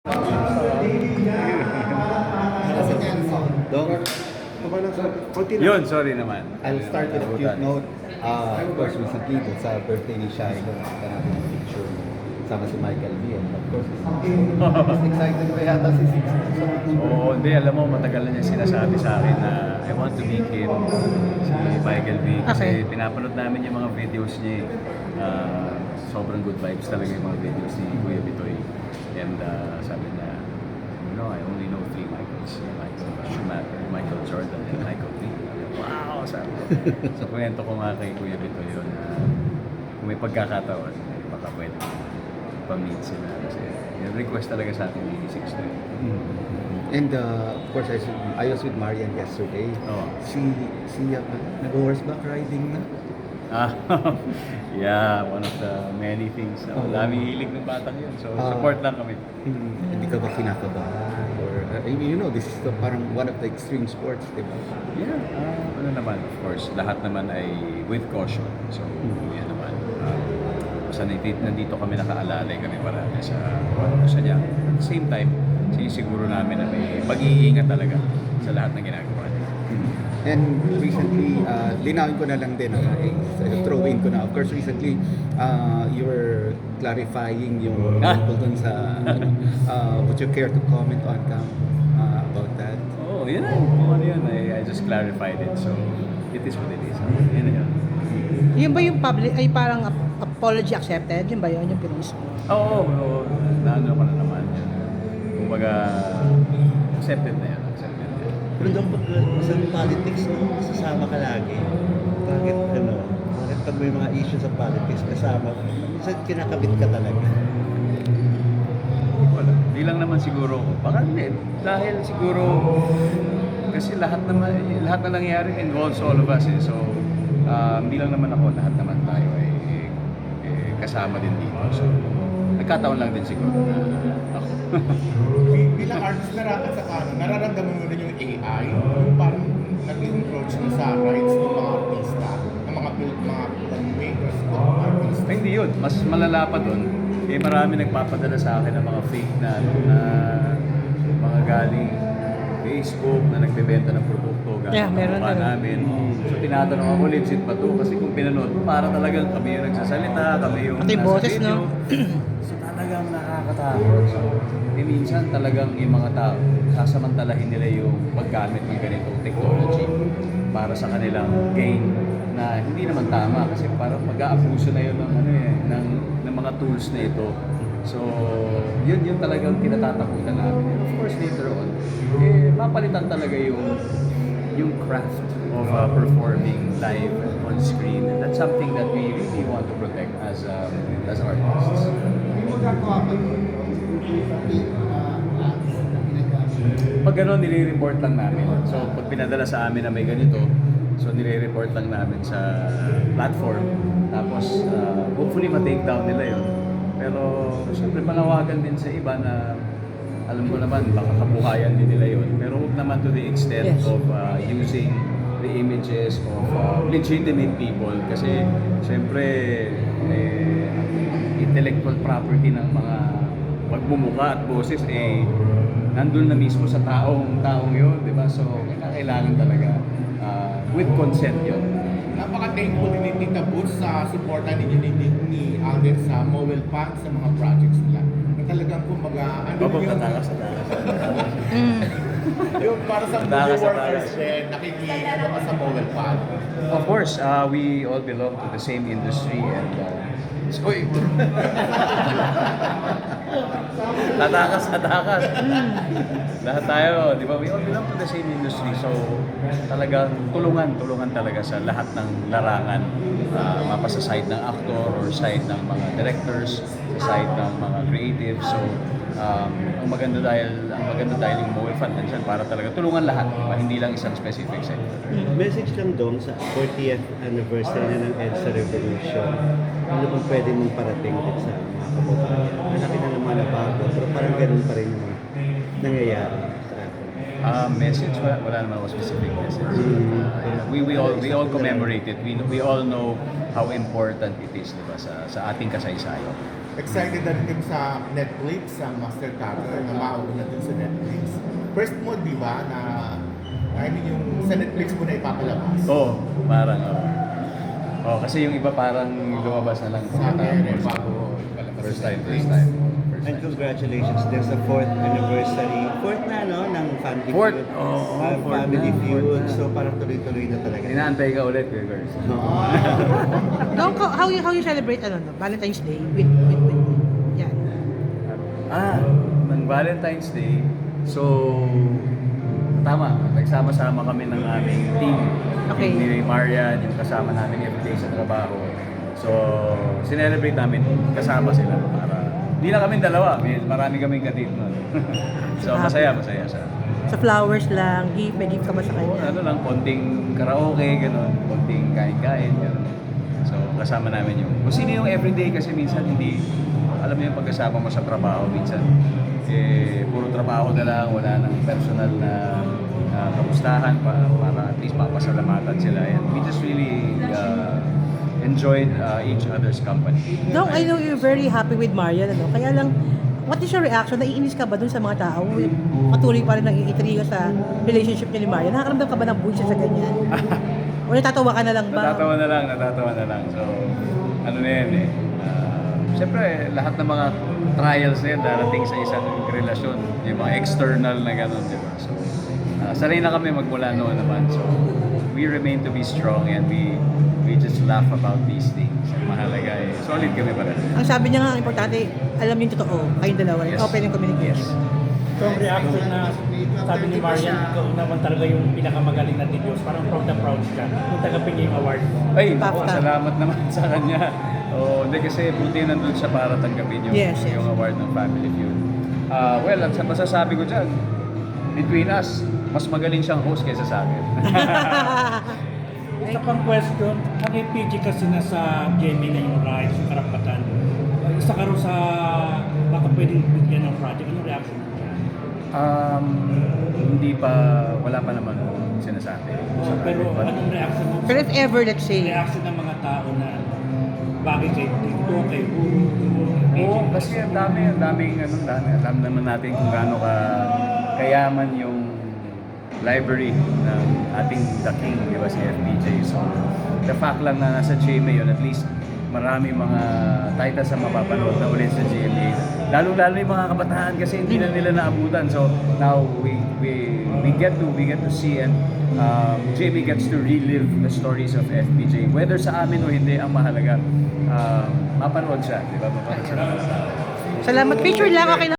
Dong, Yun, sorry naman. I'll start with a cute note. Of course, recently, sa birthday ni Shai, nakita natin yung picture mo. Sama si Michael V. And of course, mas excited pa yata si Six. Oo, hindi. Alam mo, matagal na niya sinasabi sa akin na I want to meet him, si Michael V. Kasi pinapanood namin yung mga videos niya. Sobrang good vibes talaga yung mga videos ni Kuya Bitoy. And sabi niya, I only know three Michaels. Michael Schumacher, Michael Jordan, and Michael V. Wow! Sabi ko. So, kwento ko nga kay Kuya Bitoy yun. Kung may pagkakataon, baka pwede pa-meet sila. Kasi yung request talaga sa akin ni Sixto. And of course, I was with Marian yesterday. Oh. Siya nag-horseback riding na. Yeah, one of the many things. Daming hilig ng batang yun. So, support lang kami. Hindi ka ba kinakabahan? Or, this is parang one of the extreme sports, di ba? Yeah, ano naman, of course, lahat naman ay with caution. So, yan naman. Basta nandito kami nakaalalay kami marami sa niya. At the same time, sinisiguro namin na may pag-iingat talaga sa lahat ng ginagawa niya. And recently, linawin ko na lang din, throw in ko na. Of course, recently, you were clarifying yung tungkol dun sa, would you care to comment on Cam about that? Oh, yun na. Kung ano yun, I just clarified it. So, it is what it is. Yun na yun. Yun ba yung public, ay parang apology accepted? Yun ba yun, yung pinost mo? Oo, naano ko na naman yun. Kumbaga, accepted na yun. Accepted na yun. Pero doon pag sa politics, sasama ka lagi. Bakit pag may mga issues sa politics, kasama, minsan kinakabit ka talaga. Wala. Hindi lang naman siguro ko. Baka hindi. Dahil siguro, kasi lahat na nangyayari involves all of us. So, hindi lang naman ako, lahat naman tayo ay kasama din dito. So, nagkataon lang din siguro na ako. Bilang artist, nararamdaman mo rin yung AI, yung parang nag-encroach na sa rights ng mga artista, ng mga filmmakers, ng mga artista. Ay, hindi yun. Mas malala pa dun. Marami nagpapadala sa akin ng mga fake na mga galing Facebook na nagbebenta ng produkto galing meron mukha namin. So tinatanong ako, legit ba to? Kasi kung pinanood mo, para talagang kami yung nagsasalita, kami yung Pati nasa boses, video. no? So talagang nakakatakot. So, minsan talagang yung mga tao, sasamantalahin nila yung paggamit ng ganitong technology para sa kanilang gain na hindi naman tama kasi parang mag-aabuso na yun ng mga tools na ito. So, yun talagang kinatatakutan namin. And of course, later on, mapalitan talaga yung craft of performing live on screen. And that's something that we really want to protect as artists. Pag gano'n, nire-report lang namin. So, pag pinadala sa amin na may ganito, so nire-report lang namin sa platform. Tapos, hopefully ma-take down nila yun. Pero, siyempre panawagan din sa iba na alam ko naman, baka kabuhayan din nila yun. Pero huwag naman to the extent of using the images of legitimate people. Kasi, siyempre, intellectual property ng mga pagmumukha at boses, nandun na mismo sa taong yun, di ba? So, kailangan talaga with consent yun. Napaka-thankful din ni Tita Boots sa suporta ninyo ni Alden sa Mowel Pan sa mga projects nila. Na talagang kumbaga, Tatakas sa takas. yung para sa movie Tatakas sa workers takas. din, nakikita ka sa Mowel Pan. Of course, we all belong to the same industry and Uy! Tatakas. Lahat tayo, di ba? We all belong to the same industry. So, talagang tulungan talaga sa lahat ng larangan. Mapa sa side ng actor or side ng mga directors, sa side ng mga creatives. So, ang maganda dahil yung Mowel Fund nandyan para talaga tulungan lahat, hindi lang isang specific sector. Message lang doon sa 40th anniversary na ng EDSA Revolution. Ano bang pwede mong parating din sa mga kababayan? Malaki na naman na bago, pero parang ganun pa rin naman nangyayari sa atin. Message, wala naman ako specific message. We all commemorate it. We all know how important it is, diba, sa ating kasaysayan. excited na rin kayo sa Netflix, sa Master Cutter, na mauna din sa Netflix. First mo, di ba, na I mean, yung sa Netflix mo na ipapalabas. Oo, parang, oh, kasi yung iba parang lumabas na lang Sa atin, tapos, bago palabas first sa time. And congratulations, there's a 4th anniversary. 4th na, no? Ng Family Fourth? Feud. Oh, fourth Family na, Feud. fourth na. So parang tuloy-tuloy na talaga. Inaantay ka ulit, Kuya Girls. Dong, how you celebrate Valentine's Day with yan. Ng Valentine's Day, so tama, nagsama-sama kami ng aming team. Okay. Ni Marian, yung kasama namin everyday sa trabaho. So, sinelebrate namin kasama sila para hindi na kami dalawa, marami kaming katid nun. So, masaya siya. Sa flowers lang, may gift ka ba sa kanya? Ano lang, konting karaoke, gano'n, konting kain-kain, gano'n. So, kasama namin yung, kung sino yung everyday kasi minsan hindi, alam mo yung pagkasama mo sa trabaho, minsan, puro trabaho na lang, wala nang personal na kamustahan para at least mapasalamatan sila. And we just really enjoyed each other's company. Dong, I know you're very happy with Marian, Kaya lang, what is your reaction? Naiinis ka ba dun sa mga tao? Patuloy pa rin nang iintriga sa relationship niya ni Marian. Nakakaramdam ka ba ng bullshit sa ganyan? O natatawa ka na lang ba? Natatawa na lang. So, ano na yan siyempre, lahat ng mga trials na yan darating sa isang relasyon. Yung mga external na gano'n, di ba? So, sanay na kami magmula noon naman. So, we remain to be strong and we just laugh about these things. Mahalaga solid kami pa rin. Ang sabi niya nga, ang importante, alam niyo yung totoo. Kayong dalawa, Yes. open yung communication. Yes. So ang reaction na sabi ni Marian, ikaw naman talaga yung pinakamagaling na Diyos. Parang proud na proud ka kung tagapin niya yung award. Ay, naku, BAFTA. salamat naman sa kanya. Hindi kasi buti nandun siya para tanggapin yung, Yes. yung award ng Family Feud. Well, ang masasabi ko dyan, between us, mas magaling siyang host kaysa sa akin. Isa pang question, ang FPG kasi nasa GMA na yung rights, yung karapatan. Isa ka rin sa baka pwedeng bigyan ng project. Anong reaction mo dyan? Hindi pa, wala pa naman sinasabi. Pero anong reaction mo? Pero if ever, let's say, Reaction ng mga tao na bagay kay Tito, kay Oo, kasi ang daming alam naman natin kung gaano kayaman yung library ng ating The King, di ba, si FPJ. So, the fact lang na nasa GMA yun, at least marami mga titles na mapapanood na ulit sa GMA. Lalo-lalo yung mga kabataan kasi hindi na nila naabutan. So, now we get to see and GMA gets to relive the stories of FPJ. Whether sa amin o hindi, ang mahalaga, mapanood siya, di ba? Mapanood siya. salamat. Picture lang, okay na.